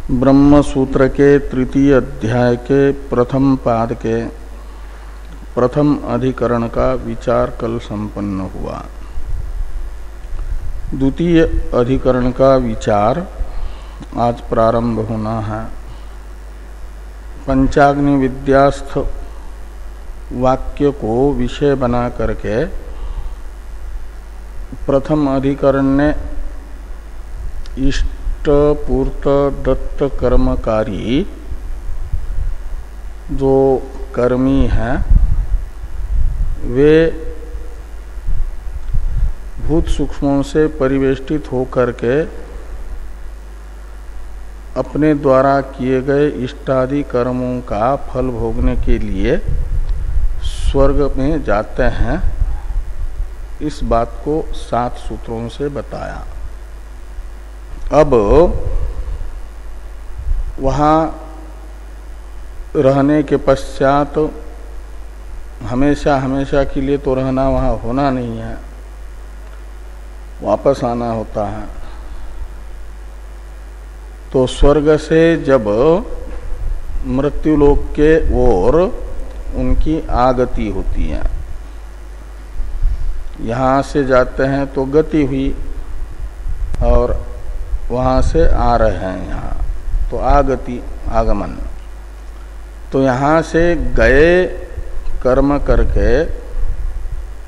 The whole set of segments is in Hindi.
ब्रह्म सूत्र के तृतीय अध्याय के प्रथम पाद के प्रथम अधिकरण का विचार कल संपन्न हुआ। द्वितीय अधिकरण का विचार आज प्रारंभ होना है। पंचाग्नि विद्यास्थ वाक्य को विषय बना करके प्रथम अधिकरण ने इष्ट पूर्त दत्त कर्मकारी जो कर्मी हैं वे भूत सूक्ष्मों से परिवेष्टित होकर के अपने द्वारा किए गए इष्टादि कर्मों का फल भोगने के लिए स्वर्ग में जाते हैं। इस बात को 7 सूत्रों से बताया। अब वहाँ रहने के पश्चात हमेशा हमेशा के लिए तो रहना वहाँ होना नहीं है, वापस आना होता है। तो स्वर्ग से जब मृत्युलोक के ओर उनकी आगति होती है, यहाँ से जाते हैं तो गति हुई और वहाँ से आ रहे हैं यहाँ तो आगति आगमन। तो यहाँ से गए कर्म करके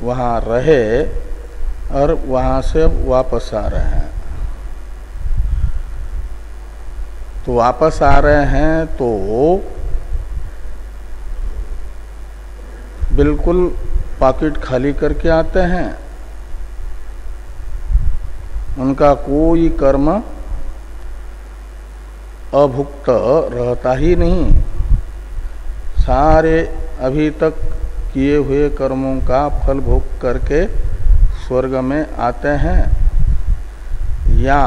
वहाँ रहे और वहाँ से अब वापस आ रहे हैं। तो वापस आ रहे हैं तो बिल्कुल पॉकेट खाली करके आते हैं। उनका कोई कर्म अभुक्त रहता ही नहीं। सारे अभी तक किए हुए कर्मों का फल भोग करके स्वर्ग में आते हैं, या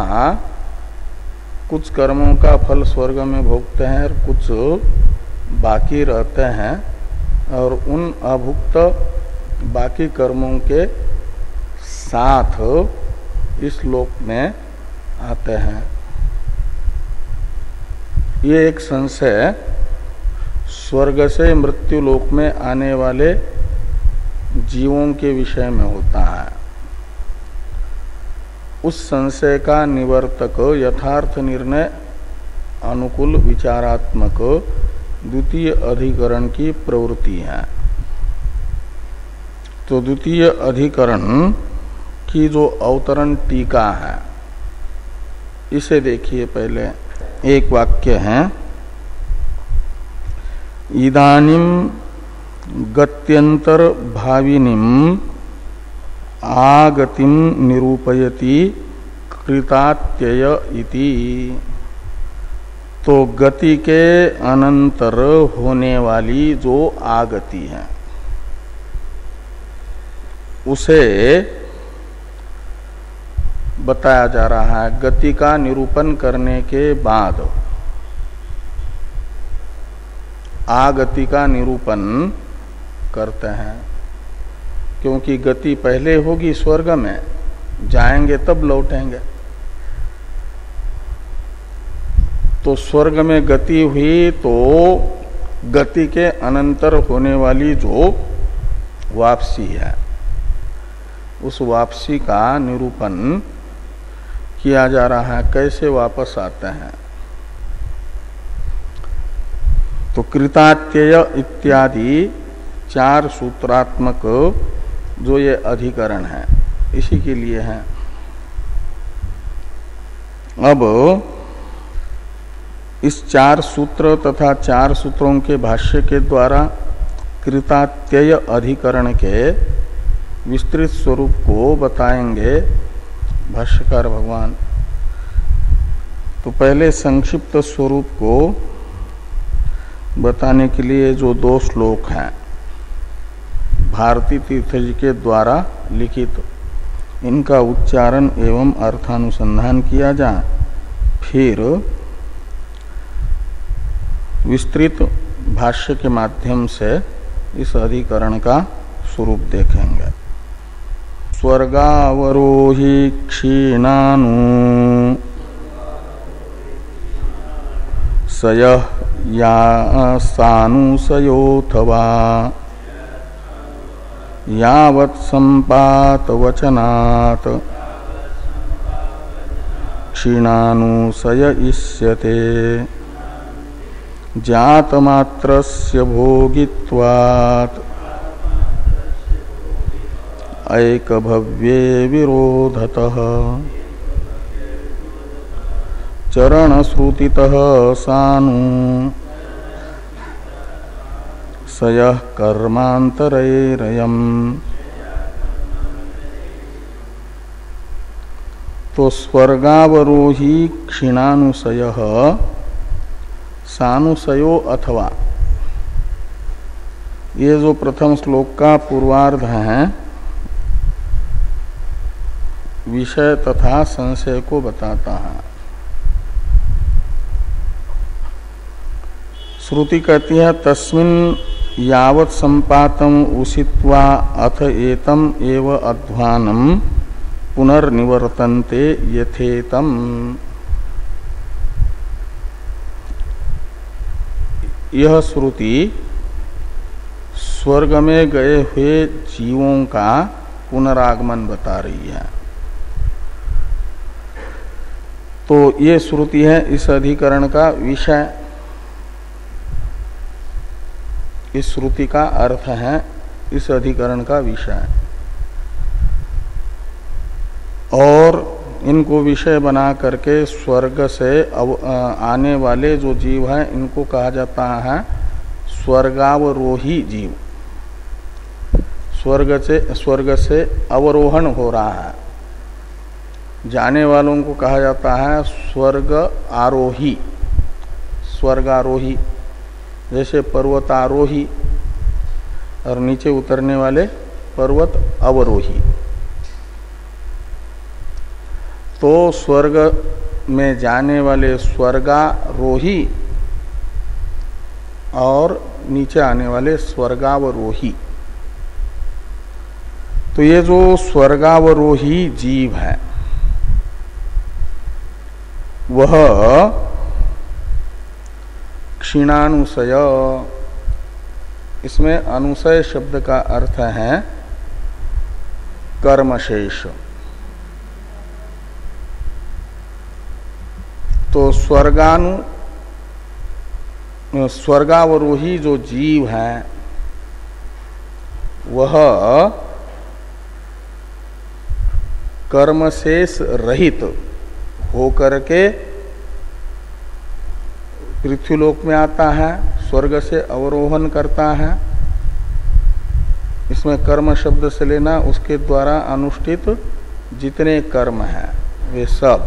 कुछ कर्मों का फल स्वर्ग में भोगते हैं और कुछ बाकी रहते हैं और उन अभुक्त बाकी कर्मों के साथ इस लोक में आते हैं। ये एक संशय स्वर्ग से मृत्यु लोक में आने वाले जीवों के विषय में होता है। उस संशय का निवर्तक यथार्थ निर्णय अनुकूल विचारात्मक द्वितीय अधिकरण की प्रवृत्ति है। तो द्वितीय अधिकरण की जो अवतरण टीका है इसे देखिए। पहले एक वाक्य है, इदानीम गत्यंतर भाविनीम आगतिम निरूपयति कृतात्यय इति। तो गति के अनंतर होने वाली जो आगति है उसे बताया जा रहा है। गति का निरूपण करने के बाद आगति का निरूपण करते हैं, क्योंकि गति पहले होगी स्वर्ग में, जाएंगे तब लौटेंगे। तो स्वर्ग में गति हुई तो गति के अनंतर होने वाली जो वापसी है उस वापसी का निरूपण किया जा रहा है। कैसे वापस आते हैं? तो कृतात्यय इत्यादि 4 सूत्रात्मक जो ये अधिकरण है इसी के लिए है। अब इस 4 सूत्र तथा 4 सूत्रों के भाष्य के द्वारा कृतात्यय अधिकरण के विस्तृत स्वरूप को बताएंगे भाष्यकार भगवान। तो पहले संक्षिप्त स्वरूप को बताने के लिए जो 2 श्लोक हैं भारती तीर्थ जी के द्वारा लिखित, इनका उच्चारण एवं अर्थानुसंधान किया जाए, फिर विस्तृत भाष्य के माध्यम से इस अधिकरण का स्वरूप देखेंगे। स्वर्गावरोही क्षीणानु सयः या सानुसयोऽथवा यावत् संपात वचनात् क्षीणानुसय इष्यते जातमात्रस्य भोगित्वात् ऐकभव्ये विरोधतः चरणश्रुतितः सानु सयः कर्मांतरैरयम्। तो स्वर्गावरोही क्षीणानुसयः सानुसयो अथवा, ये जो प्रथम श्लोक का पूर्वार्ध है विषय तथा संशय को बताता है। श्रुति कहती है तस्मिन् यावत् संपातम उषित्वा अथ एतम एव अध्वानम पुनर्निवर्तन्ते यथेतम। यह श्रुति स्वर्ग में गए हुए जीवों का पुनरागमन बता रही है। तो ये श्रुति है इस अधिकरण का विषय। इस श्रुति का अर्थ है इस अधिकरण का विषय। और इनको विषय बना करके स्वर्ग से आने वाले जो जीव हैं इनको कहा जाता है स्वर्गावरोही जीव। स्वर्ग से अवरोहण हो रहा है, जाने वालों को कहा जाता है स्वर्ग आरोही, स्वर्गारोही। जैसे पर्वतारोही और नीचे उतरने वाले पर्वत अवरोही। तो स्वर्ग में जाने वाले स्वर्गारोही और नीचे आने वाले स्वर्गावरोही। तो ये जो स्वर्गावरोही जीव है वह क्षीणानुसय, इसमें अनुसय शब्द का अर्थ है कर्मशेष। तो स्वर्गावरोही जो जीव है वह कर्मशेष रहित होकर के पृथ्वीलोक में आता है, स्वर्ग से अवरोहण करता है। इसमें कर्म शब्द से लेना उसके द्वारा अनुष्ठित जितने कर्म हैं वे सब।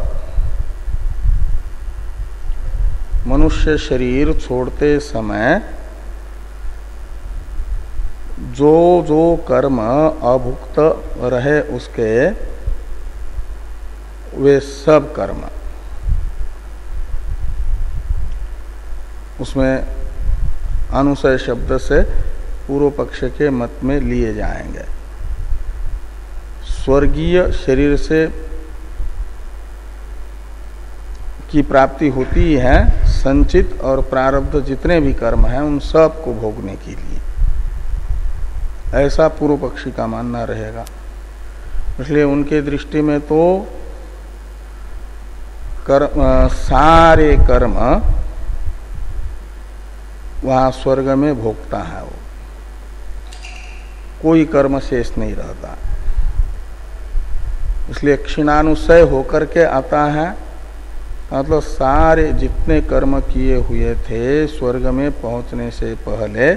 मनुष्य शरीर छोड़ते समय जो जो कर्म अभुक्त रहे उसके वे सब कर्म उसमें अनुसय शब्द से पूर्व पक्ष के मत में लिए जाएंगे। स्वर्गीय शरीर से की प्राप्ति होती है संचित और प्रारब्ध जितने भी कर्म हैं उन सब को भोगने के लिए, ऐसा पूर्व पक्षी का मानना रहेगा। इसलिए उनके दृष्टि में तो सारे कर्म वहां स्वर्ग में भोगता है, वो कोई कर्म शेष नहीं रहता। इसलिए क्षीणानुसय होकर के आता है, मतलब सारे जितने कर्म किए हुए थे स्वर्ग में पहुंचने से पहले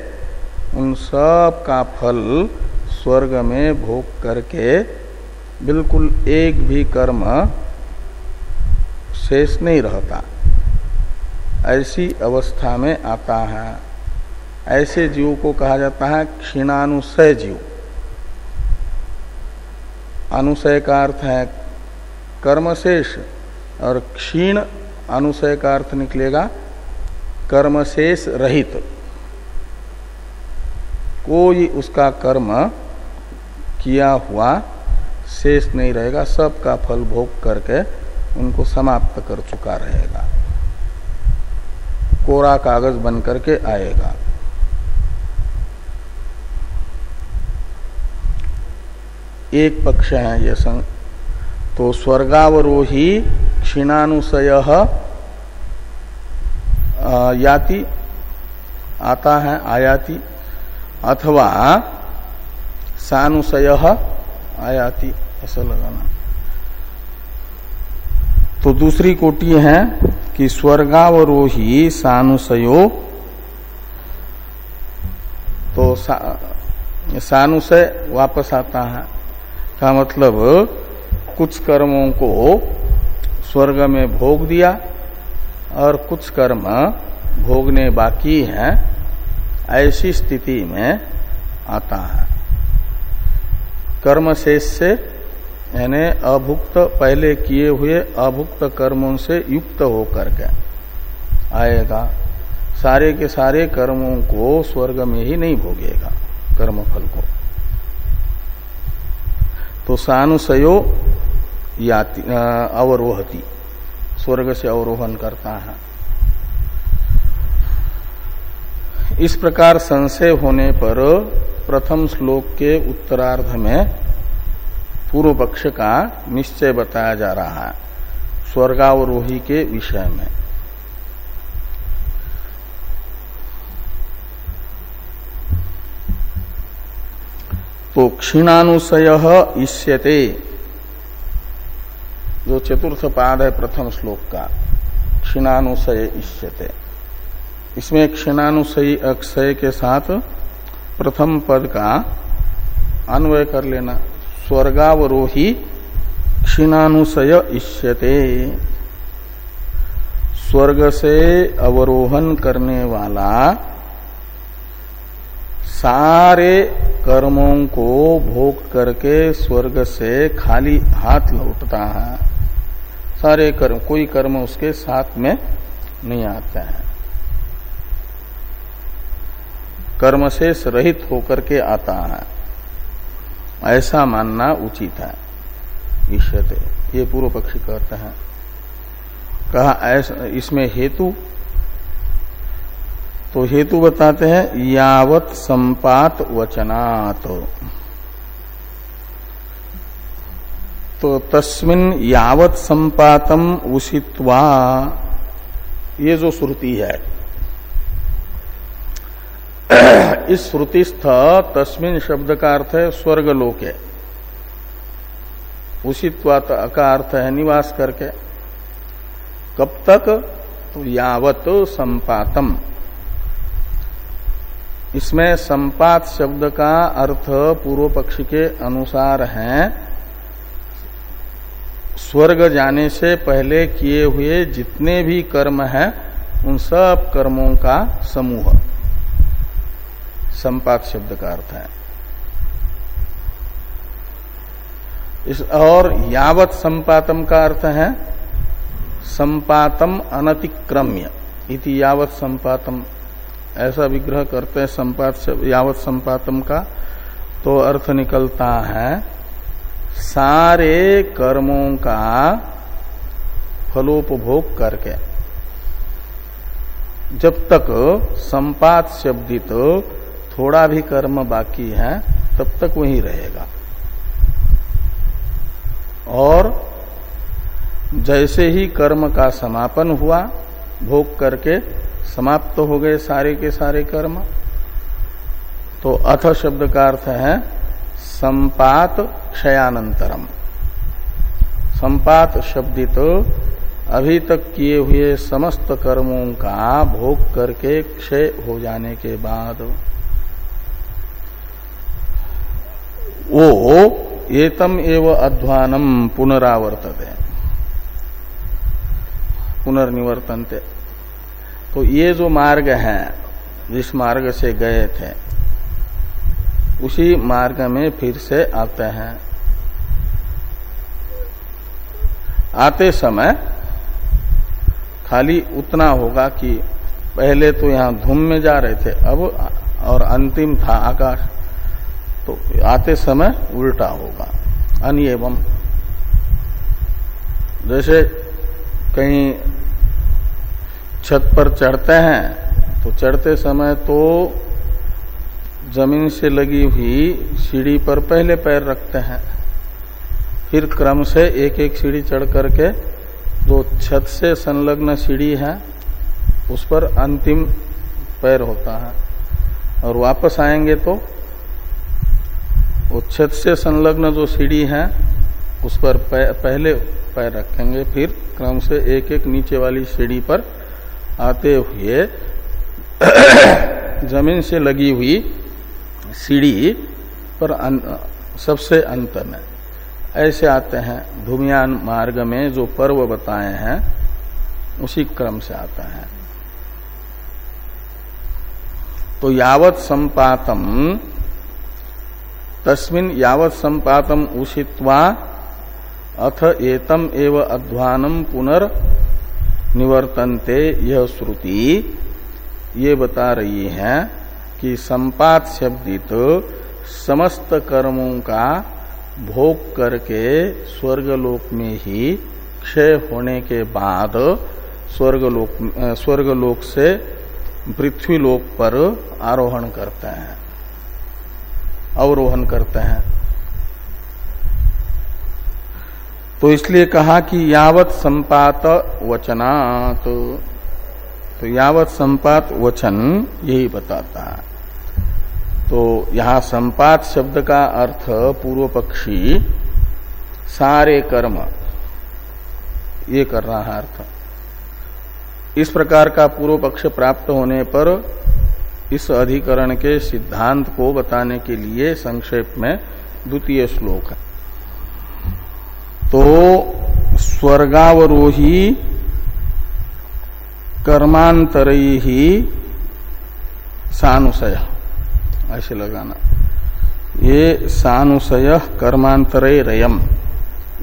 उन सब का फल स्वर्ग में भोग करके बिल्कुल एक भी कर्म शेष नहीं रहता, ऐसी अवस्था में आता है। ऐसे जीव को कहा जाता है क्षीणानुसय जीव। अनुसय का अर्थ है कर्मशेष और क्षीण अनुसय का अर्थ निकलेगा कर्मशेष रहित। कोई उसका कर्म किया हुआ शेष नहीं रहेगा, सबका फल भोग करके उनको समाप्त कर चुका रहेगा। कोरा कागज बन करके आएगा। एक पक्ष है ये तो स्वर्गावरोही क्षीणानुशयः याति आता है आयाति, अथवा सानुशयः आयाति, ऐसा लगाना। तो दूसरी कोटि है कि स्वर्गावरोही सानुशयो, तो सानुशय वापस आता है का मतलब कुछ कर्मों को स्वर्ग में भोग दिया और कुछ कर्म भोगने बाकी हैं, ऐसी स्थिति में आता है। कर्म शेष से यानी अभुक्त पहले किए हुए अभुक्त कर्मों से युक्त होकर के आएगा। सारे के सारे कर्मों को स्वर्ग में ही नहीं भोगेगा कर्मफल को। तो सानुशयो याति अवरोहति, स्वर्ग से अवरोहन करता है। इस प्रकार संशय होने पर प्रथम श्लोक के उत्तरार्ध में पूर्व पक्ष का निश्चय बताया जा रहा है स्वर्गावरोही के विषय में। तो क्षीणानुशयः इष्यते, जो चतुर्थ पाद है प्रथम श्लोक का, क्षीणानुशय इष्यते, इसमें क्षीणानुशयी अक्षय के साथ प्रथम पद का अन्वय कर लेना। स्वर्गावरोही क्षीणानुशय इष्यते, स्वर्ग से अवरोहन करने वाला सारे कर्मों को भोग करके स्वर्ग से खाली हाथ लौटता है। सारे कर्म, कोई कर्म उसके साथ में नहीं आता है, कर्म से रहित होकर के आता है, ऐसा मानना उचित है। ईश्वते, ये पूर्व पक्षी कहते हैं। कहा ऐसा, इसमें हेतु, तो हेतु बताते हैं यावत संपात वचनात्, तो तस्मिन् यावत संपातम उषित्वा, ये जो श्रुति है, इस श्रुतिस्थ तस्मिन् शब्द का अर्थ है स्वर्गलोक है, उषित्वा का अर्थ है निवास करके। कब तक? तो यावत संपातम, इसमें संपात शब्द का अर्थ पूर्व पक्ष के अनुसार है स्वर्ग जाने से पहले किए हुए जितने भी कर्म हैं उन सब कर्मों का समूह, संपात शब्द का अर्थ है। और यावत संपातम का अर्थ है संपातम अनतिक्रम्य इति यावत संपातम, ऐसा विग्रह करते हैं संपात यावत संपातम का। तो अर्थ निकलता है सारे कर्मों का फलोपभोग करके, जब तक संपात शब्दित थोड़ा भी कर्म बाकी है तब तक वही रहेगा। और जैसे ही कर्म का समापन हुआ, भोग करके समाप्त तो हो गए सारे के सारे कर्म, तो अथ शब्द का अर्थ है संपात क्षयानंतरम। संपात शब्दित अभी तक किए हुए समस्त कर्मों का भोग करके क्षय हो जाने के बाद वो एतम एव अध्वानम पुनरावर्तते, पुनर्निवर्तन्ते। तो ये जो मार्ग है, जिस मार्ग से गए थे उसी मार्ग में फिर से आते हैं। आते समय खाली उतना होगा कि पहले तो यहां धूम में जा रहे थे, अब और अंतिम था आकाश, तो आते समय उल्टा होगा। अनियवम, जैसे कहीं छत पर चढ़ते हैं तो चढ़ते समय तो जमीन से लगी हुई सीढ़ी पर पहले पैर रखते हैं, फिर क्रम से एक एक सीढ़ी चढ़ करके जो छत से संलग्न सीढ़ी है उस पर अंतिम पैर होता है, और वापस आएंगे तो वो छत से संलग्न जो सीढ़ी है उस पर पहले पैर रखेंगे, फिर क्रम से एक एक नीचे वाली सीढ़ी पर आते हुए जमीन से लगी हुई सीढ़ी पर सबसे अंत में ऐसे आते हैं। धूम्यान मार्ग में जो पर्व बताए हैं उसी क्रम से आता है। तो यावत संपातम तस्मिन् यावत संपातम उषित्वा अथ एतम एव अध्वानम पुनर् निवर्तन्ते यह श्रुति ये बता रही है कि संपात शब्दित समस्त कर्मों का भोग करके स्वर्गलोक में ही क्षय होने के बाद स्वर्गलोक से पृथ्वीलोक पर आरोहण करते हैं, अवरोहण करते हैं। तो इसलिए कहा कि यावत संपात वचनात्, तो यावत संपात वचन यही बताता है। तो यहां संपात शब्द का अर्थ पूर्व पक्षी सारे कर्म ये कर रहा है अर्थ। इस प्रकार का पूर्व पक्ष प्राप्त होने पर इस अधिकरण के सिद्धांत को बताने के लिए संक्षेप में द्वितीय श्लोक है। तो स्वर्गावरोही कर्मांतरई ही सानुसय ऐसे लगाना। ये सानुसय कर्मांतरे रयम,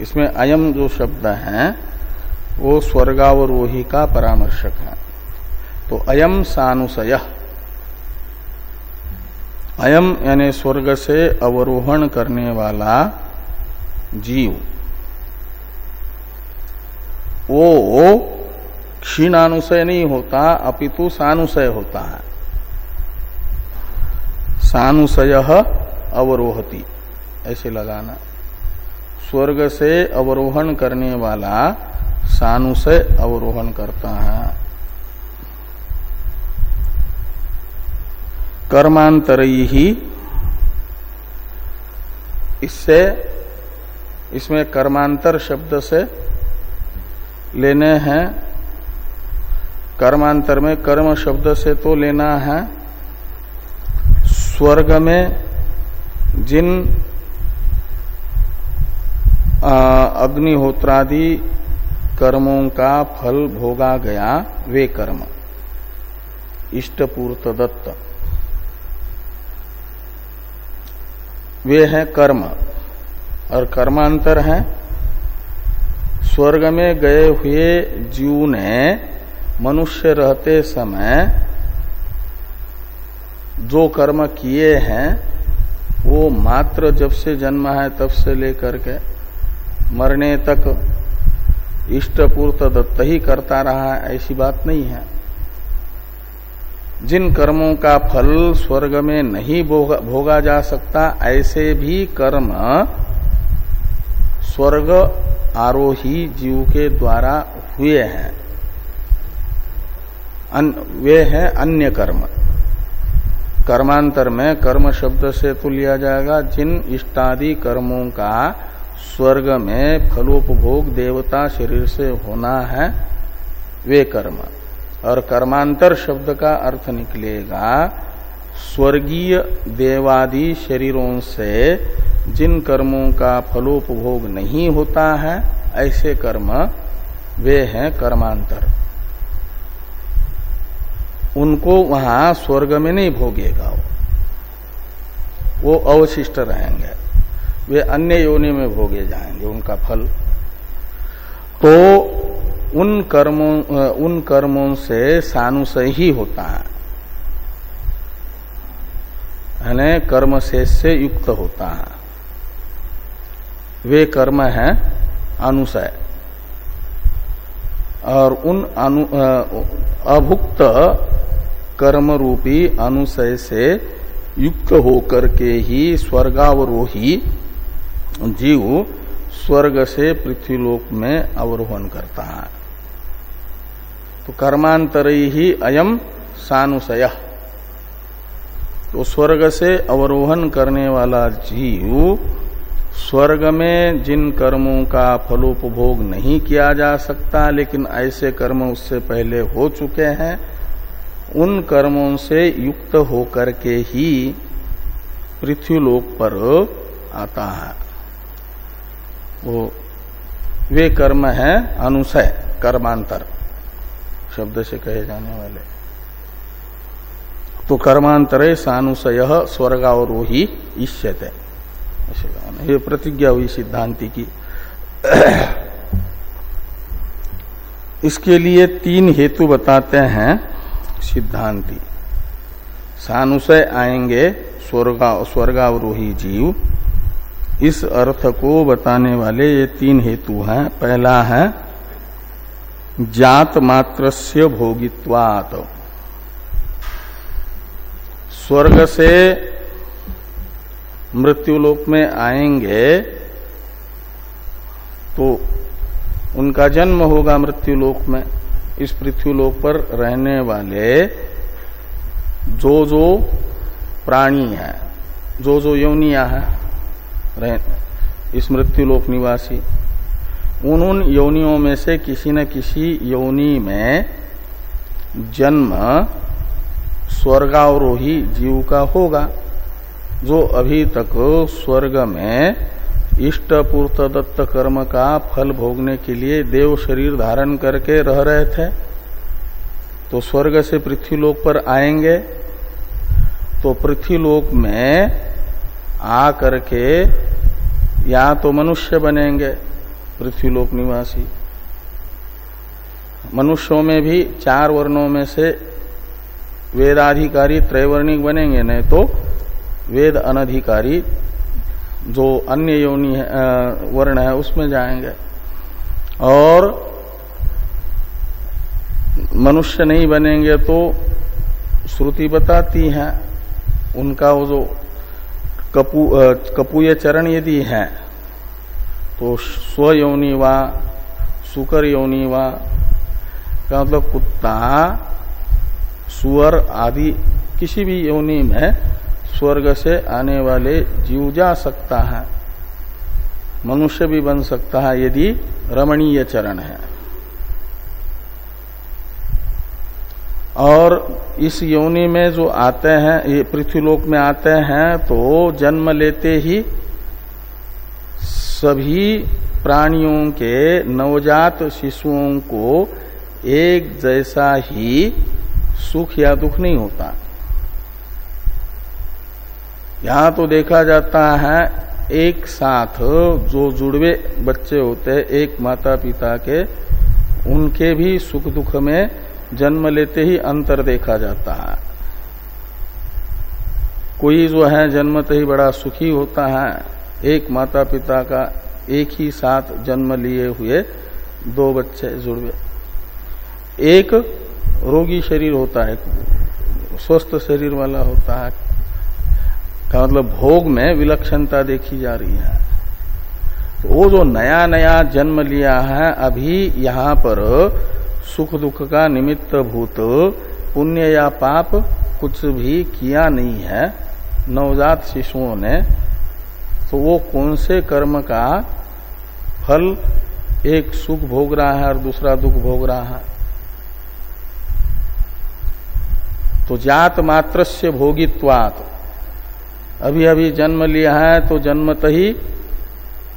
इसमें अयम जो शब्द है वो स्वर्गावरोही का परामर्शक है। तो अयम सानुसय, अयम यानी स्वर्ग से अवरोहण करने वाला जीव, वो क्षीणानुसय नहीं होता अपितु सानुसय होता है। सानुसय अवरोहति ऐसे लगाना। स्वर्ग से अवरोहण करने वाला सानुसय अवरोहण करता है। कर्मांतरई ही, इससे इसमें कर्मांतर शब्द से लेने हैं। कर्मांतर में कर्म शब्द से तो लेना है स्वर्ग में जिन अग्निहोत्रादि कर्मों का फल भोगा गया वे कर्म, इष्टपूर्त दत्त वे हैं कर्म। और कर्मांतर है स्वर्ग में गए हुए जीव ने मनुष्य रहते समय जो कर्म किए हैं वो मात्र जब से जन्म है तब से लेकर के मरने तक इष्टपूर्त दत्त ही करता रहा है, ऐसी बात नहीं है। जिन कर्मों का फल स्वर्ग में नहीं भोगा जा सकता ऐसे भी कर्म स्वर्ग आरोही जीव के द्वारा हुए हैं, वे हैं अन्य कर्म। कर्मांतर में कर्म शब्द से तो लिया जाएगा जिन इष्टादि कर्मों का स्वर्ग में फलोपभोग देवता शरीर से होना है वे कर्म। और कर्मांतर शब्द का अर्थ निकलेगा स्वर्गीय देवादि शरीरों से जिन कर्मों का फलोपभोग नहीं होता है ऐसे कर्म वे हैं कर्मांतर। उनको वहां स्वर्ग में नहीं भोगेगा, वो अवशिष्ट रहेंगे, वे अन्य योनि में भोगे जाएंगे उनका फल। तो उन कर्मों से सानुसय ही होता है, यानी कर्म शेष से युक्त होता है। वे कर्म हैं अनुसय। और उन अभुक्त कर्म रूपी अनुशय से युक्त होकर के ही स्वर्गावरोही जीव स्वर्ग से पृथ्वीलोक में अवरोहण करता है। तो कर्मांतरई ही अयम सानुशय, तो स्वर्ग से अवरोहण करने वाला जीव स्वर्ग में जिन कर्मों का फलोपभोग नहीं किया जा सकता, लेकिन ऐसे कर्म उससे पहले हो चुके हैं, उन कर्मों से युक्त होकर के ही पृथ्वीलोक पर आता है। वे कर्म है अनुशय, कर्मांतर शब्द से कहे जाने वाले। तो कर्मांतरे सानुशय स्वर्गावरोही इष्यते, ये प्रतिज्ञा हुई सिद्धांति की। इसके लिए 3 हेतु बताते हैं सिद्धांति। सानुशय आएंगे स्वर्गावरोही जीव, इस अर्थ को बताने वाले ये 3 हेतु हैं। पहला है जात मात्रस्य भोगित्वात्, स्वर्ग से मृत्युलोक में आएंगे तो उनका जन्म होगा मृत्युलोक में। इस पृथ्वीलोक पर रहने वाले जो प्राणी हैं, जो योनियां हैं इस मृत्युलोक निवासी, उन योनियों में से किसी न किसी योनि में जन्म स्वर्गावरोही जीव का होगा, जो अभी तक स्वर्ग में इष्ट पूर्त दत्त कर्म का फल भोगने के लिए देव शरीर धारण करके रह रहे थे। तो स्वर्ग से पृथ्वीलोक पर आएंगे तो पृथ्वीलोक में आ करके या तो मनुष्य बनेंगे, पृथ्वीलोक निवासी। मनुष्यों में भी 4 वर्णों में से वेदाधिकारी त्रैवर्णिक बनेंगे, नहीं तो वेद अनधिकारी जो अन्य योनि वर्ण है उसमें जाएंगे। और मनुष्य नहीं बनेंगे तो श्रुति बताती है उनका वो जो कपूय चरण यदि है तो स्वयोनि वा सुकर योनि वा का मतलब कुत्ता सुअर आदि किसी भी योनि में स्वर्ग से आने वाले जीव जा सकता है। मनुष्य भी बन सकता है यदि रमणीय चरण है। और इस योनि में जो आते हैं, ये पृथ्वीलोक में आते हैं, तो जन्म लेते ही सभी प्राणियों के नवजात शिशुओं को एक जैसा ही सुख या दुख नहीं होता। यहां तो देखा जाता है एक साथ जो जुड़वे बच्चे होते हैं एक माता पिता के, उनके भी सुख दुख में जन्म लेते ही अंतर देखा जाता है। कोई जो है जन्मते ही बड़ा सुखी होता है, एक माता पिता का एक ही साथ जन्म लिए हुए 2 बच्चे जुड़वे। एक रोगी शरीर होता है, स्वस्थ शरीर वाला होता है, का मतलब भोग में विलक्षणता देखी जा रही है। तो वो जो नया नया जन्म लिया है, अभी यहाँ पर सुख दुख का निमित्त भूत पुण्य या पाप कुछ भी किया नहीं है नवजात शिशुओं ने, तो वो कौन से कर्म का फल एक सुख भोग रहा है और दूसरा दुख भोग रहा है। तो जात मात्रस्य भोगित्वात्, अभी अभी जन्म लिया है तो जन्मत ही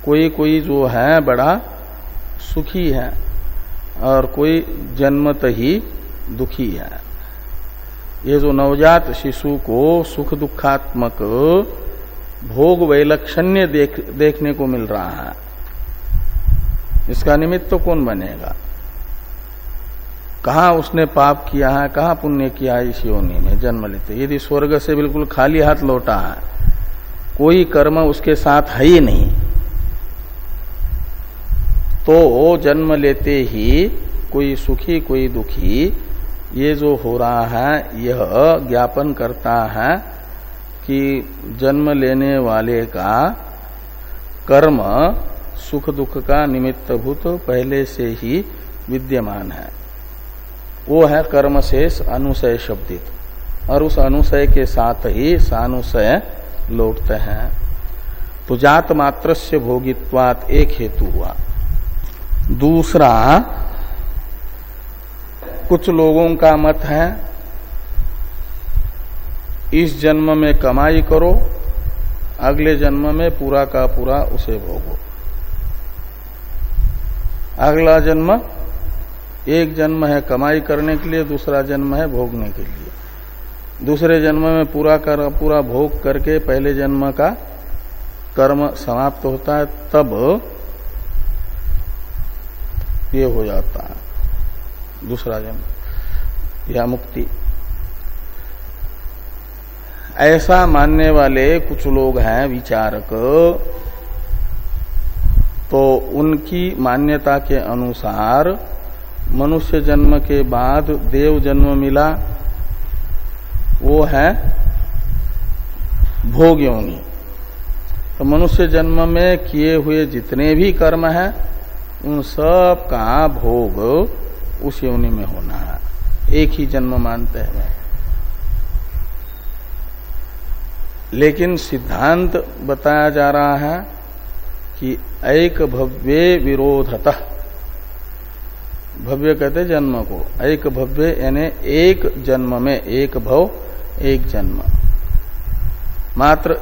कोई कोई जो है बड़ा सुखी है और कोई जन्मत ही दुखी है। ये जो नवजात शिशु को सुख दुखात्मक भोग वैलक्षण्य देखने को मिल रहा है, इसका निमित्त तो कौन बनेगा? कहाँ उसने पाप किया है, कहाँ पुण्य किया है इस योनि में जन्म लेते। यदि स्वर्ग से बिल्कुल खाली हाथ लौटा है, कोई कर्म उसके साथ है ही नहीं, तो जन्म लेते ही कोई सुखी कोई दुखी, ये जो हो रहा है यह ज्ञापन करता है कि जन्म लेने वाले का कर्म सुख दुख का निमित्तभूत पहले से ही विद्यमान है। वो है कर्म शेष अनुशय शब्दित, और उस अनुशय के साथ ही सानुशय लौटते हैं। तो जात मात्रस्य भोगित्वात् एक हेतु हुआ। दूसरा, कुछ लोगों का मत है इस जन्म में कमाई करो, अगले जन्म में पूरा का पूरा उसे भोगो। अगला जन्म, एक जन्म है कमाई करने के लिए, दूसरा जन्म है भोगने के लिए। दूसरे जन्म में पूरा भोग करके पहले जन्म का कर्म समाप्त होता है, तब ये हो जाता है दूसरा जन्म या मुक्ति। ऐसा मानने वाले कुछ लोग हैं विचारक, तो उनकी मान्यता के अनुसार मनुष्य जन्म के बाद देव जन्म मिला, वो है भोग योनि। तो मनुष्य जन्म में किए हुए जितने भी कर्म हैं उन सब का भोग उस योनि में होना है, एक ही जन्म मानते हैं। लेकिन सिद्धांत बताया जा रहा है कि ऐक भव्ये विरोधतः, भव्य कहते जन्म को, ऐक भव्य यानी एक जन्म में, एक भव एक जन्म, मात्र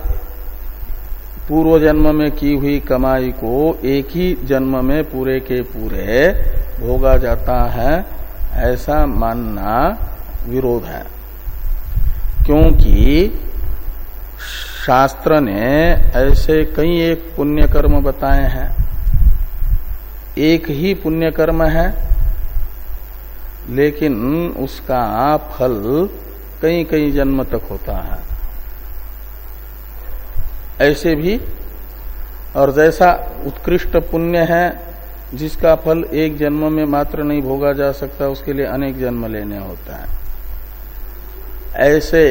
पूर्व जन्म में की हुई कमाई को एक ही जन्म में पूरे के पूरे भोगा जाता है, ऐसा मानना विरोध है। क्योंकि शास्त्र ने ऐसे कई एक पुण्य कर्म बताए हैं। एक ही पुण्य कर्म है लेकिन उसका फल कई कई जन्म तक होता है। ऐसे भी, और जैसा उत्कृष्ट पुण्य है जिसका फल एक जन्म में मात्र नहीं भोगा जा सकता, उसके लिए अनेक जन्म लेने होता है। ऐसे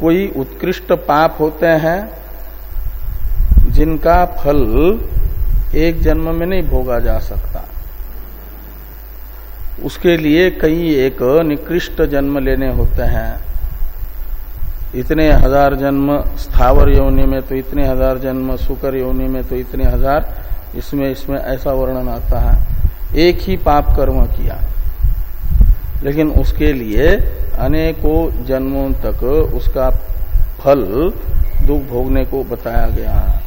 कोई उत्कृष्ट पाप होते हैं जिनका फल एक जन्म में नहीं भोगा जा सकता, उसके लिए कई एक निकृष्ट जन्म लेने होते हैं। इतने हजार जन्म स्थावर योनि में, तो इतने हजार जन्म शुकर योनि में, तो इतने हजार इसमें ऐसा वर्णन आता है। एक ही पाप कर्म किया लेकिन उसके लिए अनेकों जन्मों तक उसका फल दुख भोगने को बताया गया है।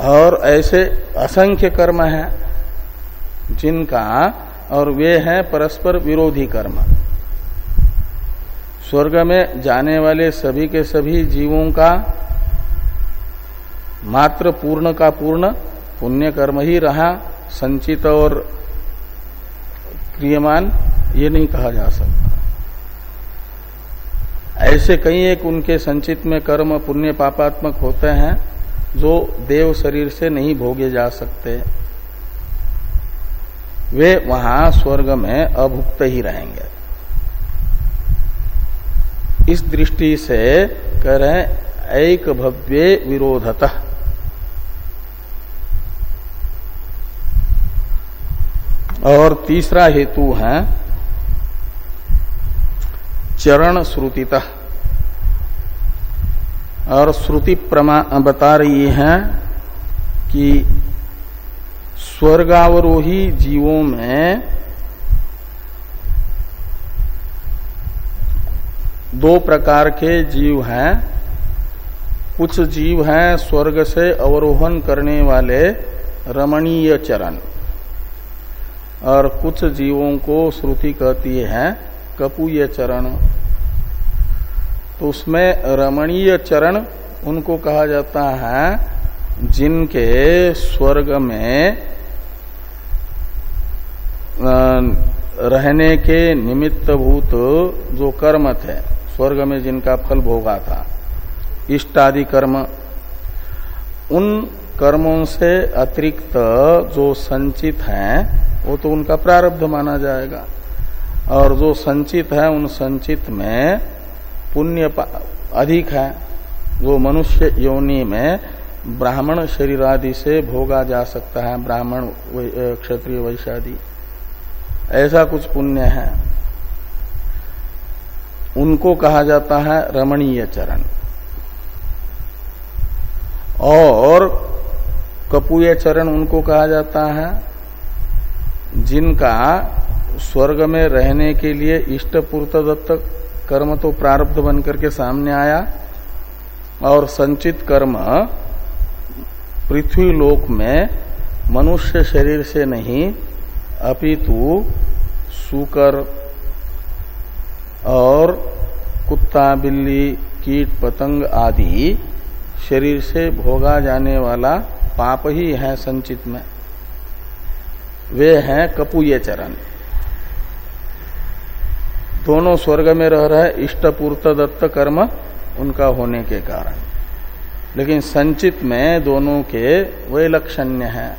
और ऐसे असंख्य कर्म हैं जिनका, और वे हैं परस्पर विरोधी कर्म। स्वर्ग में जाने वाले सभी के सभी जीवों का मात्र पूर्ण का पूर्ण पुण्य कर्म ही रहा, संचित और क्रियमान ये नहीं कहा जा सकता। ऐसे कई एक उनके संचित में कर्म पुण्य पापात्मक होते हैं जो देव शरीर से नहीं भोगे जा सकते, वे वहां स्वर्ग में अभुक्त ही रहेंगे। इस दृष्टि से कह रहे ऐक भव्ये विरोधतः। और तीसरा हेतु है चरण श्रुतितः। और श्रुति बता रही है कि स्वर्गावरोही जीवों में दो प्रकार के जीव हैं। कुछ जीव हैं स्वर्ग से अवरोहण करने वाले रमणीय चरण, और कुछ जीवों को श्रुति कहती है कपूय चरण। तो उसमें रमणीय चरण उनको कहा जाता है जिनके स्वर्ग में रहने के निमित्तभूत जो कर्म थे, स्वर्ग में जिनका फल भोगा था, इष्टादि कर्म, उन कर्मों से अतिरिक्त जो संचित है वो तो उनका प्रारब्ध माना जाएगा, और जो संचित है उन संचित में पुण्य अधिक है, जो मनुष्य योनि में ब्राह्मण शरीर आदि से भोगा जा सकता है, ब्राह्मण क्षत्रिय वैश्य आदि, ऐसा कुछ पुण्य है, उनको कहा जाता है रमणीय चरण। और कपूय चरण उनको कहा जाता है जिनका स्वर्ग में रहने के लिए इष्ट पूर्त दत्त कर्म तो प्रारब्ध बन करके सामने आया, और संचित कर्म पृथ्वी लोक में मनुष्य शरीर से नहीं अपितु सूकर और कुत्ता बिल्ली कीट पतंग आदि शरीर से भोगा जाने वाला पाप ही है संचित में, वे हैं कपूय चरण। दोनों स्वर्ग में रह रहे इष्ट पूर्त दत्त कर्म उनका होने के कारण, लेकिन संचित में दोनों के वैलक्षण्य हैं।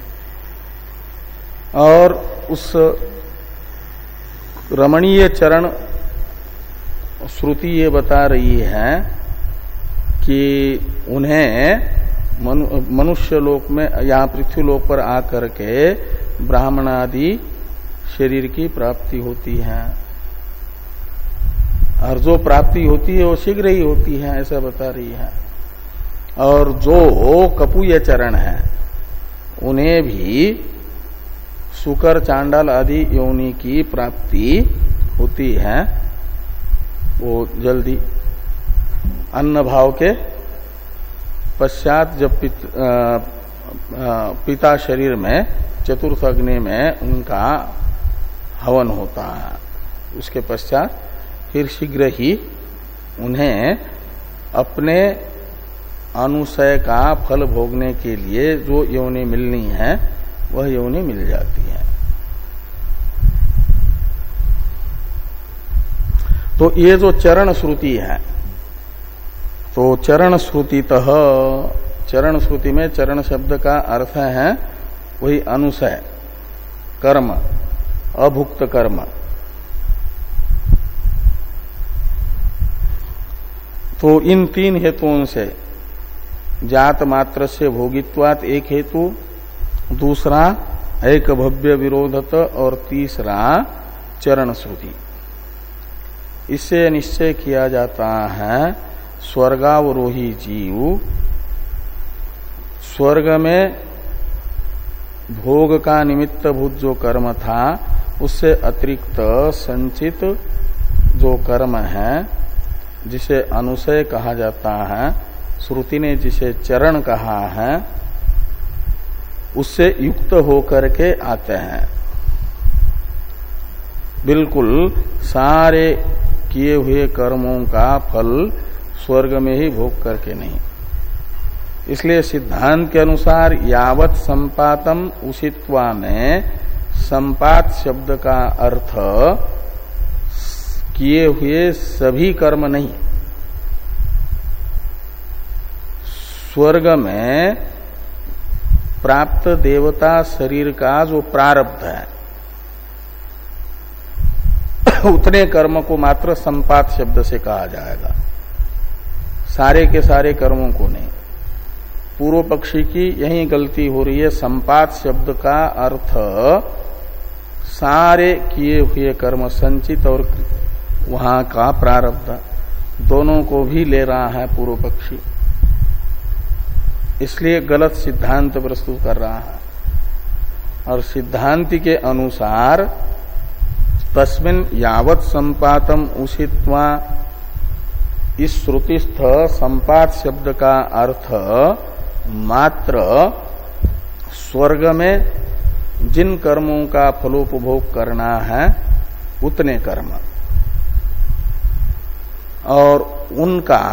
और उस रमणीय चरण श्रुति ये बता रही है कि उन्हें मनुष्य लोक में, यहाँ पृथ्वी लोक पर आकर के ब्राह्मण आदि शरीर की प्राप्ति होती है, और जो प्राप्ति होती है वो शीघ्र ही होती है, ऐसा बता रही है। और जो कपूय चरण है उन्हें भी सुकर चांडाल आदि योनि की प्राप्ति होती है, वो जल्दी अन्न भाव के पश्चात जब पिता शरीर में चतुर्थ अग्नि में उनका हवन होता है, उसके पश्चात फिर शीघ्र ही उन्हें अपने अनुशय का फल भोगने के लिए जो योनि मिलनी है वह योनि मिल जाती है। तो ये जो चरण श्रुति है, तो चरण श्रुतितः, चरण श्रुति में चरण शब्द का अर्थ है वही अनुशय कर्म, अभुक्त कर्म। तो इन तीन हेतुओं से, जात मात्र से भोगित्वात एक हेतु, दूसरा एक भव्य विरोधत, और तीसरा चरण श्रुति, इससे निश्चय किया जाता है स्वर्गावरोही जीव स्वर्ग में भोग का निमित्त भूत जो कर्म था उससे अतिरिक्त संचित जो कर्म है, जिसे अनुशय कहा जाता है, श्रुति ने जिसे चरण कहा है, उससे युक्त होकर के आते हैं। बिल्कुल सारे किए हुए कर्मों का फल स्वर्ग में ही भोग करके नहीं। इसलिए सिद्धांत के अनुसार यावत संपातम उषित्वा में संपात शब्द का अर्थ किए हुए सभी कर्म नहीं, स्वर्ग में प्राप्त देवता शरीर का जो प्रारब्ध है उतने कर्म को मात्र संपात शब्द से कहा जाएगा, सारे के सारे कर्मों को नहीं। पूर्व पक्षी की यही गलती हो रही है, संपात शब्द का अर्थ सारे किए हुए कर्म, संचित और वहां का प्रारब्ध, दोनों को भी ले रहा है पूर्व पक्षी, इसलिए गलत सिद्धांत प्रस्तुत कर रहा है। और सिद्धांति के अनुसार तस्मिन् यावत संपातम उषित्वा, इस श्रुतिस्थ संपात शब्द का अर्थ मात्र स्वर्ग में जिन कर्मों का फलोपभोग करना है उतने कर्म, और उनका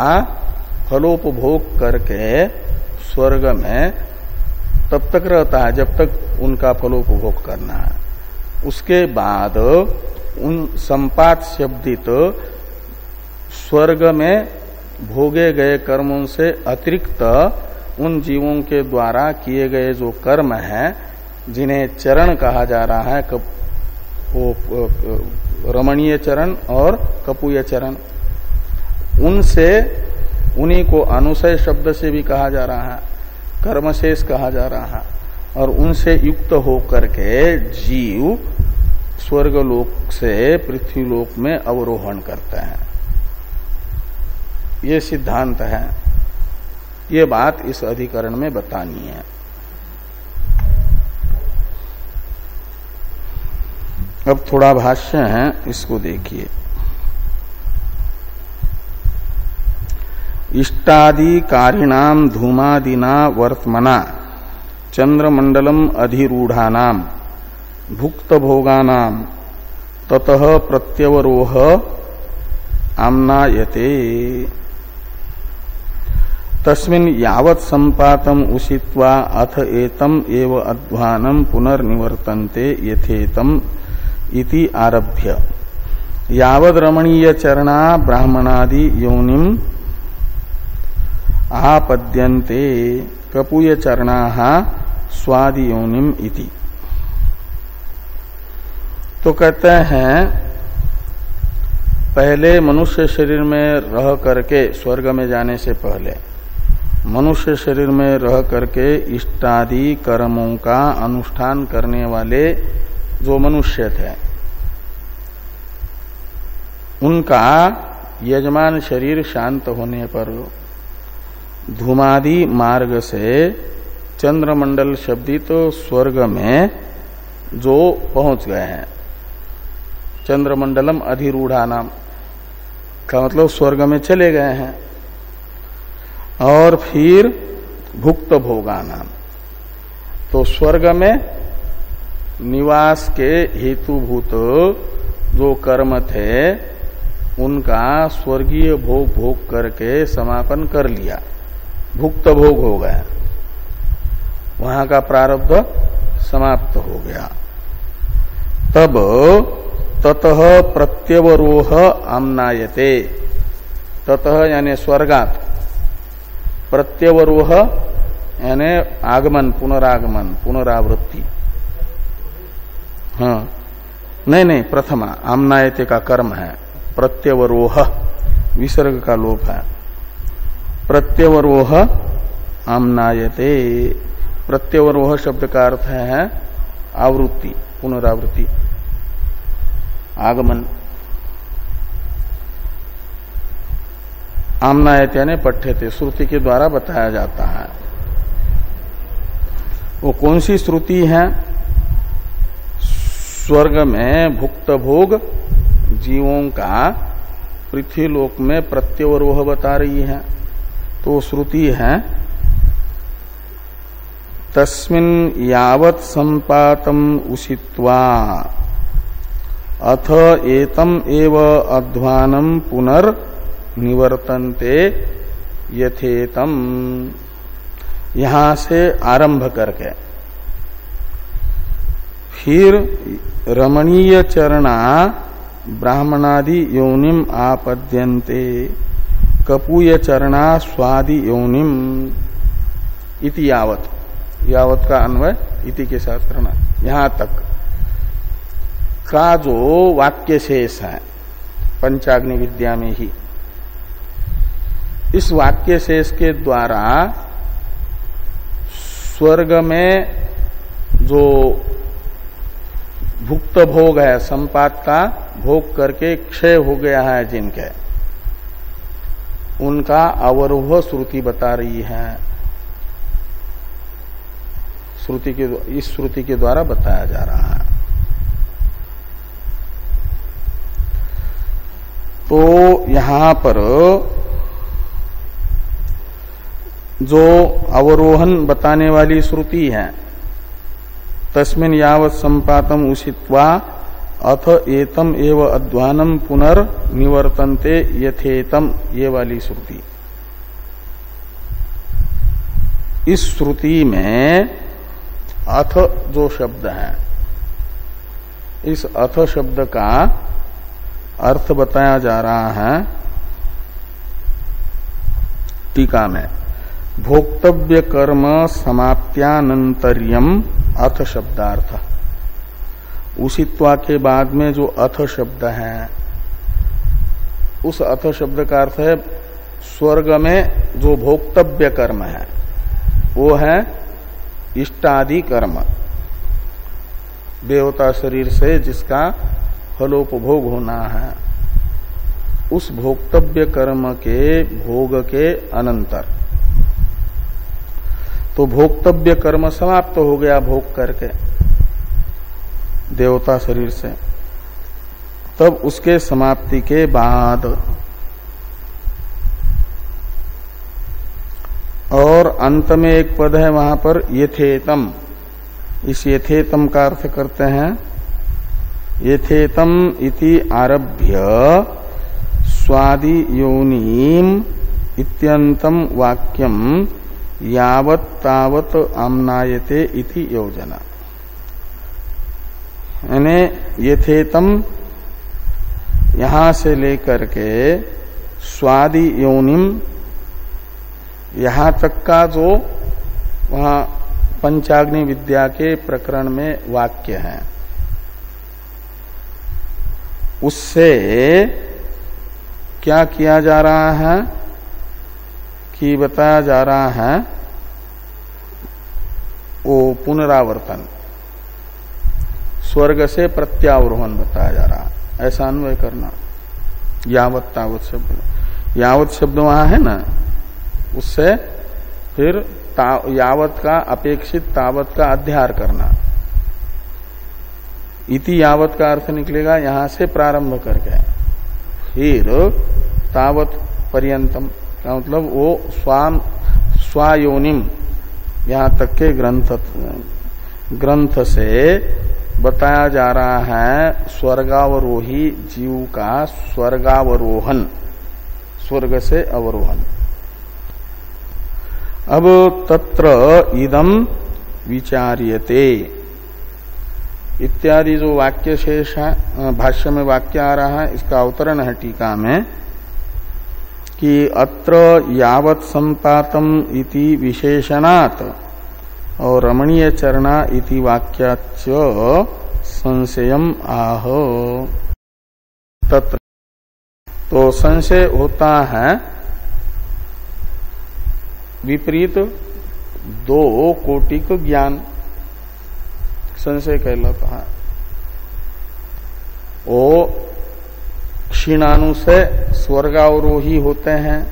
फलोपभोग करके स्वर्ग में तब तक रहता है जब तक उनका फलोपभोग करना है। उसके बाद उन संपात शब्दित स्वर्ग में भोगे गए कर्मों से अतिरिक्त उन जीवों के द्वारा किए गए जो कर्म हैं, जिन्हें चरण कहा जा रहा है, वो रमणीय चरण और कपूय चरण, उनसे, उन्हीं को अनुशय शब्द से भी कहा जा रहा है, कर्मशेष कहा जा रहा है, और उनसे युक्त होकर के जीव स्वर्गलोक से पृथ्वीलोक में अवरोहण करते हैं। ये सिद्धांत है। ये बात इस अधिकरण में बतानी है। अब थोड़ा भाष्य है, इसको देखिए। इष्टादि कारिणाम धूमादिना वर्तमना चंद्रमंडलम अधिरूढ़ानाम भुक्त भोगानाम ततः प्रत्यवरोह आम्नायते तस्मिन् यावत् संपातम उषित्वा अथ एतम एव अध्वानम पुनर्निवर्तन्ते यथेतम इति आरभ्य यावद् रमणीय चरणा ब्राह्मणादि योनिम आपद्यन्ते कपूय चरणाः स्वादि योनिम इति। तो कहते हैं, पहले मनुष्य शरीर में रह करके, स्वर्ग में जाने से पहले मनुष्य शरीर में रह करके इष्टादि कर्मों का अनुष्ठान करने वाले जो मनुष्य थे, उनका यजमान शरीर शांत होने पर धूमादि मार्ग से चंद्रमंडल शब्दित स्वर्ग में जो पहुंच गए हैं, चंद्रमंडलम अधिरूढ़ानाम का मतलब स्वर्ग में चले गए हैं, और फिर भुक्त भोगानाम, तो स्वर्ग में निवास के हेतुभूत जो कर्म थे उनका स्वर्गीय भोग भोग करके समापन कर लिया, भुक्त भोग हो गया, वहां का प्रारब्ध समाप्त हो गया। तब ततः प्रत्यवरोह आम्नायते, ततः यानी स्वर्गात, प्रत्यवरोह यानी आगमन, पुनरागमन, पुनरावृत्ति। हाँ, नहीं, प्रथमा आम्नायते का कर्म है, प्रत्यवरोह विसर्ग का लोप है। प्रत्यवरोह आम्नायते, प्रत्यवरोह शब्द का अर्थ है आवृत्ति, पुनरावृत्ति, आगमन। आम्नायते यानी पठ्यते, श्रुति के द्वारा बताया जाता है। वो कौन सी श्रुति है? स्वर्ग में भुक्त भोग जीवों का पृथ्वीलोक में प्रत्यवरोह बता रही है। तो श्रुति है तस्मिन् यावत् संपातम उषित्वा अथ एतम एव अध्वानम पुनर्निवर्तन्ते यथेतम, यहां से आरंभ करके फिर रमणीय चरणा ब्राह्मणादि योनिम आपद्यन्ते कपूय चरणा स्वादि योनिम इति यावत, यावत का अन्वय इति के साथ करना। यहां तक का जो वाक्य शेष है पंचाग्नि विद्या में ही, इस वाक्य शेष के द्वारा स्वर्ग में जो भुक्त भोग है, संपात का भोग करके क्षय हो गया है जिनके, उनका अवरोह श्रुति बता रही है। श्रुति के, इस श्रुति के द्वारा बताया जा रहा है। तो यहां पर जो अवरोहन बताने वाली श्रुति है, तस्मिन् यावत् संपातम उषित्वा अथ एतम एव अध्वानम पुनर्निवर्तन्ते यथेतम, ये वाली श्रुति, इस श्रुति में अथ जो शब्द है, इस अथ शब्द का अर्थ बताया जा रहा है टीका में। भोक्तव्य कर्म समाप्त्यानंतर्यम अथ शब्दार्थ। उसित्वा के बाद में जो अथ शब्द है, उस अथ शब्द का अर्थ है स्वर्ग में जो भोक्तव्य कर्म है वो है इष्टादि कर्म, देवता शरीर से जिसका फलोपभोग होना है, उस भोक्तव्य कर्म के भोग के अनंतर। तो भोक्तव्य कर्म समाप्त हो गया भोग करके देवता शरीर से, तब उसके समाप्ति के बाद और अंत में एक पद है वहां पर यथेतम। इस यथेतम का अर्थ करते हैं यथेतम इति आरभ्य स्वादि योनिम इत्यंतम वाक्यम यावत् तावत् आम्नायते इति योजना। यानी यथेतम यहां से लेकर के स्वादि योनिम यहां तक का जो वहां पंचाग्नि विद्या के प्रकरण में वाक्य है, उससे क्या किया जा रहा है कि बताया जा रहा है वो पुनरावर्तन, स्वर्ग से प्रत्यारोहण बताया जा रहा है, ऐसा अन्वय करना। यावत् तावत् शब्द, यावत् शब्द वहां है ना, उससे फिर यावत् का अपेक्षित तावत् का अध्यार करना। इति यावत् का अर्थ निकलेगा यहां से प्रारंभ करके फिर तावत् पर्यंतम का मतलब वो स्वायोनिम यहां तक के ग्रंथ से बताया जा रहा है स्वर्गावरोही जीव का स्वर्गावरोहन, स्वर्ग से अवरोहन। अब तत्र इदम विचार्यते इत्यादि जो वाक्य शेष है, भाष्य में वाक्य आ रहा है, इसका अवतरण है टीका में कि अत्र यावत् संपातम इति विशेषणात् और रमणीय चरणा इति वाक्याच्च संशयम आह। तत्र तो संशय होता है विपरीत दो कोटिक ज्ञान, संशय कहलाता है। वो क्षीणानु से स्वर्गावरोही होते हैं,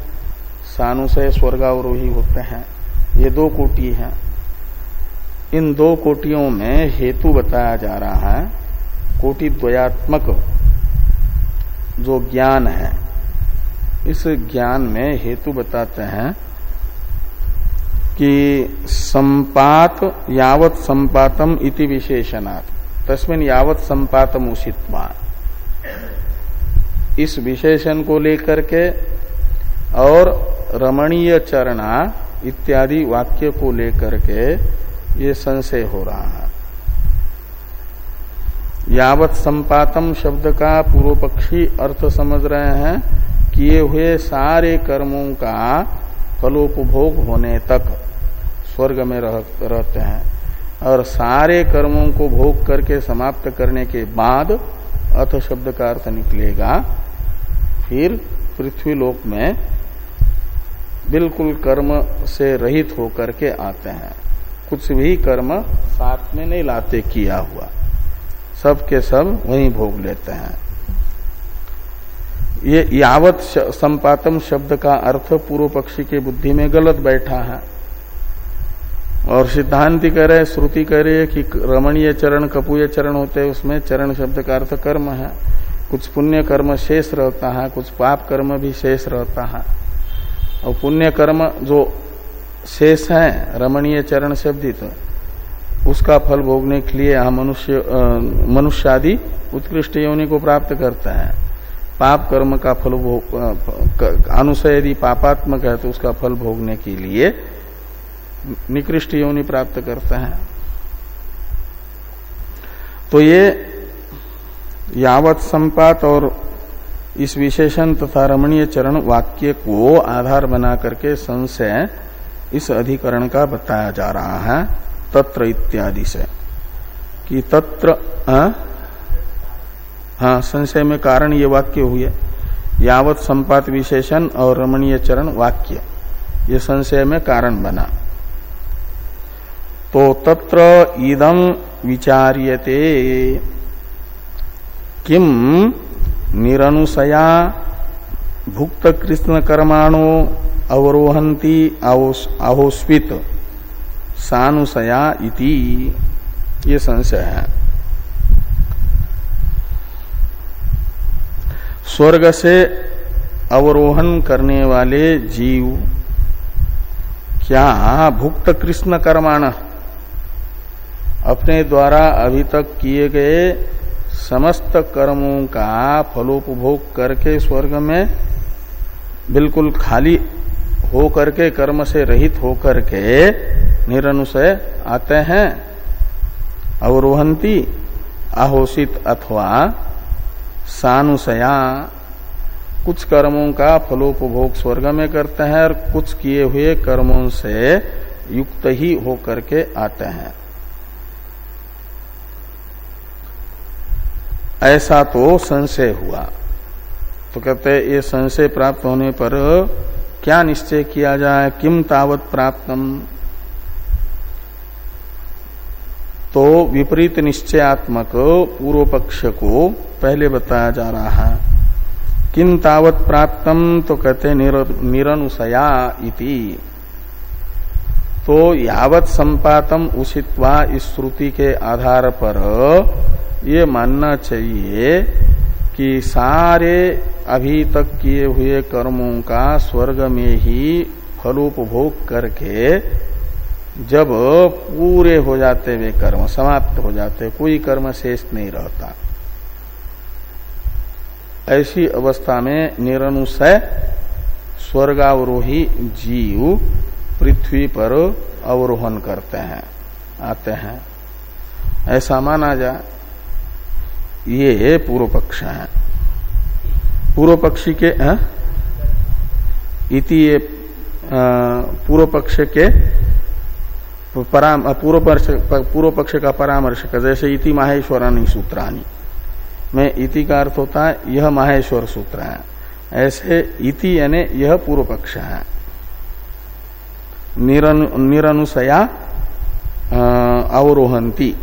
सानु से स्वर्गावरोही होते हैं, ये दो कोटि हैं। इन दो कोटियों में हेतु बताया जा रहा है, कोटि द्वयात्मक जो ज्ञान है, इस ज्ञान में हेतु बताते हैं कि संपात यावत् संपातम इति विशेषणात् तस्मिन् यावत् संपातम उषित्वा, इस विशेषण को लेकर के और रमणीय चरणा इत्यादि वाक्य को लेकर के ये संशय हो रहा है। यावत् संपातम शब्द का पूर्व पक्षी अर्थ समझ रहे हैं किए हुए सारे कर्मों का फलोपभोग होने तक स्वर्ग में रहते हैं, और सारे कर्मों को भोग करके समाप्त करने के बाद अथ शब्द का अर्थ निकलेगा फिर पृथ्वी लोक में बिल्कुल कर्म से रहित होकर के आते हैं, कुछ भी कर्म साथ में नहीं लाते किया हुआ, सब के सब वहीं भोग लेते हैं। ये यावत् संपातम शब्द का अर्थ पूर्व पक्षी के बुद्धि में गलत बैठा है, और सिद्धांति कह रहे, श्रुति कह रही है कि रमणीय चरण कपूय चरण होते हैं, उसमें चरण शब्द का अर्थ कर्म है, कुछ पुण्य कर्म शेष रहता है, कुछ पाप कर्म भी शेष रहता है, और पुण्य कर्म जो शेष है रमणीय चरण शब्दित, उसका फल भोगने के लिए हम मनुष्य आदि उत्कृष्ट योनि को प्राप्त करते हैं। पाप कर्म का फल भोग अनुसय यदि पापात्मक है तो उसका फल भोगने के लिए निकृष्ट योनि प्राप्त करते हैं। तो ये यावत् संपात और इस विशेषण तथा रमणीय चरण वाक्य को आधार बना करके संशय इस अधिकरण का बताया जा रहा है तत्र इत्यादि से कि तत्र संशय में कारण ये वाक्य हुए, यावत संपात विशेषण और रमणीय चरण वाक्य ये संशय में कारण बना। तो तत्र इदं विचार्यते किम निरनुसया भुक्त कृष्ण कर्माणो अवरोहंती आहोस्वित सानुसया इति, ये संशय है। स्वर्ग से अवरोहन करने वाले जीव क्या भुक्त कृष्ण कर्माण अपने द्वारा अभी तक किए गए समस्त कर्मों का फलोपभोग करके स्वर्ग में बिल्कुल खाली हो करके, कर्म से रहित हो करके निरनुसय आते हैं? अवरोहंती आहोषित अथवा सानुसया, कुछ कर्मों का फलोपभोग स्वर्ग में करते हैं और कुछ किए हुए कर्मों से युक्त ही होकर के आते हैं। ऐसा तो संशय हुआ। तो कहते हैं ये संशय प्राप्त होने पर क्या निश्चय किया जाए? किम तावत प्राप्तम, तो विपरीत निश्चयात्मक पूर्व पक्ष को पहले बताया जा रहा है। किम तावत प्राप्तम, तो कहते निरनुसया इति। तो यावत संपातम उषित्वा इस श्रुति के आधार पर ये मानना चाहिए कि सारे अभी तक किए हुए कर्मों का स्वर्ग में ही फलोपभोग करके जब पूरे हो जाते वे कर्म समाप्त हो जाते, कोई कर्म शेष नहीं रहता, ऐसी अवस्था में निरनुसय स्वर्गावरोही जीव पृथ्वी पर अवरोहन करते हैं, आते हैं, ऐसा माना जाए। ये पूर्व पक्ष है। पूर्व पक्षी के इति ये पूर्व पक्ष के पूर्व पक्ष का परामर्शक, जैसे इति माहेश्वरानी सूत्रानी में इति का अर्थ होता है यह माहेश्वर सूत्र है, ऐसे इति यानी यह पूर्व पक्ष है। निरनुसया अवरोहंती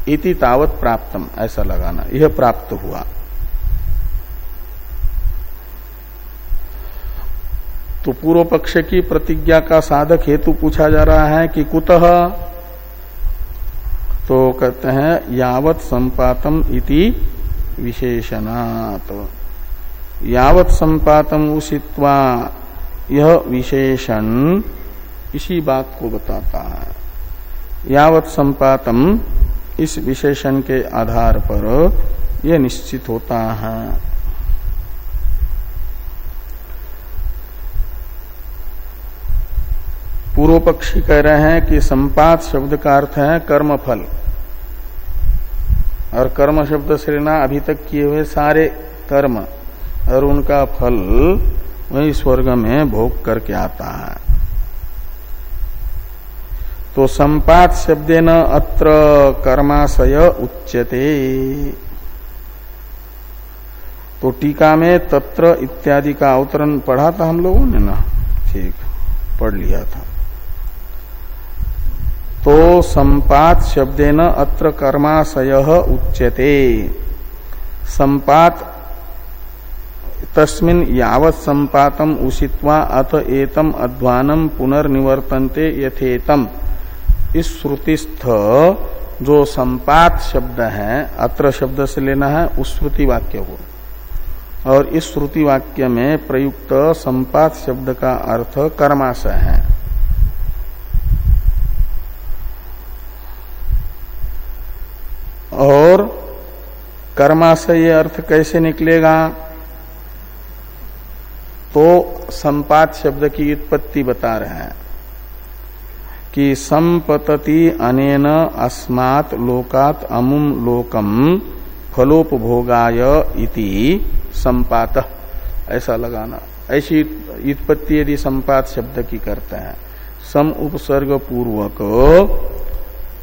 इति तावत प्राप्तम, ऐसा लगाना, यह प्राप्त हुआ। तो पूर्व पक्ष की प्रतिज्ञा का साधक हेतु पूछा जा रहा है कि कुतः, तो कहते हैं यावत संपातम इति विशेषणात्। यावत संपातम उषित्वा, यह विशेषण इसी बात को बताता है। यावत संपातम, इस विशेषण के आधार पर यह निश्चित होता है। पूर्व पक्षी कह रहे हैं कि संपात शब्द का अर्थ है कर्मफल, और कर्म शब्द से लेना अभी तक किए हुए सारे कर्म और उनका फल वही स्वर्ग में भोग करके आता है। तो संपात शब्देन अत्र कर्माशय उच्यते। तो टीका में तत्र इत्यादि का अवतरण पढ़ा था हम लोगों ने ना, ठीक, पढ़ लिया था। तो संपात शब्देन अत्र कर्माशय उच्यते। संपात तस्मिन् यावत् संपातम उषित्वा अथ एतम अध्वानम पुनर्निवर्तन्ते यथेतम, इस श्रुतिस्थ जो संपात शब्द है, अत्र शब्द से लेना है उस श्रुति वाक्य को, और इस श्रुति वाक्य में प्रयुक्त संपात शब्द का अर्थ कर्माशय है। और कर्माशय अर्थ कैसे निकलेगा? तो संपात शब्द की उत्पत्ति बता रहे हैं कि संपतति अनेन अस्मात् लोकात् अमुम लोकम फलोपभोगाय इति संपातः, ऐसा लगाना। ऐसी व्युत्पत्ति यदि संपात शब्द की करते हैं, सम उपसर्ग पूर्वक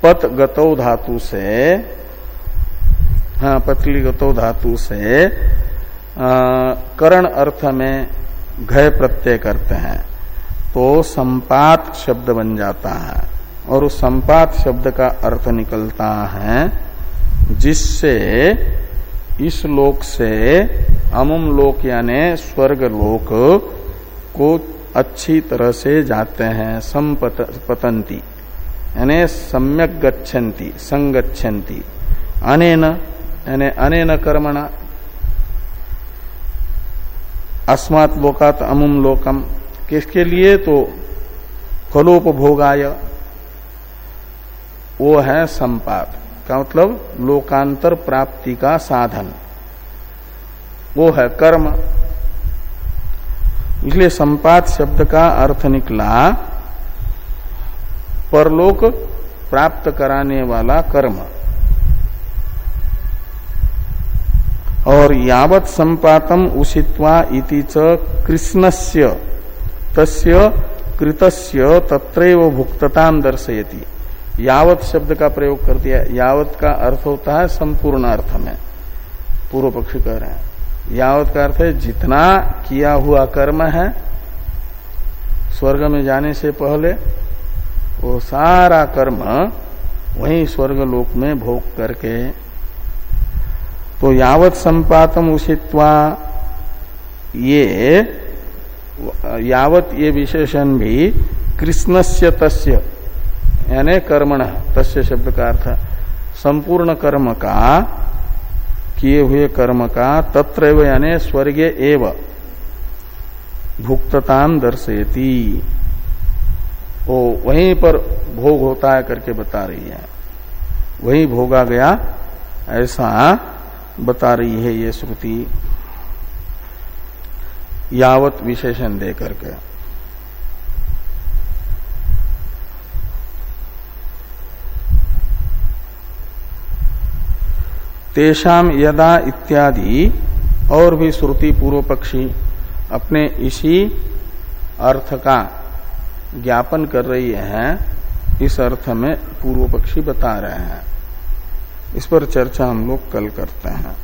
पत गतौ धातु से, हाँ पतली गतौ धातु से करण अर्थ में घय प्रत्यय करते हैं तो संपात शब्द बन जाता है। और उस संपात शब्द का अर्थ निकलता है जिससे इस लोक से अमुम लोक यानी स्वर्ग लोक को अच्छी तरह से जाते हैं। संपतंती यानी सम्यक गच्छन्ति, संगच्छन्ति, अनेन यानी अनेन कर्मणा, अस्मात् लोकात् अमुम लोकम, किसके लिए? तो फलोपभोगाय, वो है संपात का मतलब लोकांतर प्राप्ति का साधन, वो है कर्म। इसलिए संपात शब्द का अर्थ निकला परलोक प्राप्त कराने वाला कर्म। और यावत् संपातम उषित्वा इति च कृष्णस्य तस्य कृतस्य तत्रैव भुक्तताम दर्शयति। यावत् शब्द का प्रयोग कर दिया। यावत् का अर्थ होता है संपूर्ण अर्थ में, पूर्व पक्षी कह रहे हैं। यावत् का अर्थ है जितना किया हुआ कर्म है स्वर्ग में जाने से पहले, वो सारा कर्म वहीं स्वर्ग लोक में भोग करके। तो यावत् संपातम उषित्वा, ये यावत् ये विशेषण भी कृष्णस्य तस्य यानी कर्मण, तस्य शब्द का अर्थ संपूर्ण कर्म का, किए हुए कर्म का, तत्रैव यानी स्वर्गे एव भुक्तताम दर्शयति, वो वहीं पर भोग होता है करके बता रही है, वहीं भोगा गया ऐसा बता रही है ये श्रुति, यावत् विशेषण दे करके। तेषाम यदा इत्यादि और भी श्रुति पूर्व पक्षी अपने इसी अर्थ का ज्ञापन कर रही हैं, इस अर्थ में पूर्व पक्षी बता रहे हैं। इस पर चर्चा हम लोग कल करते हैं।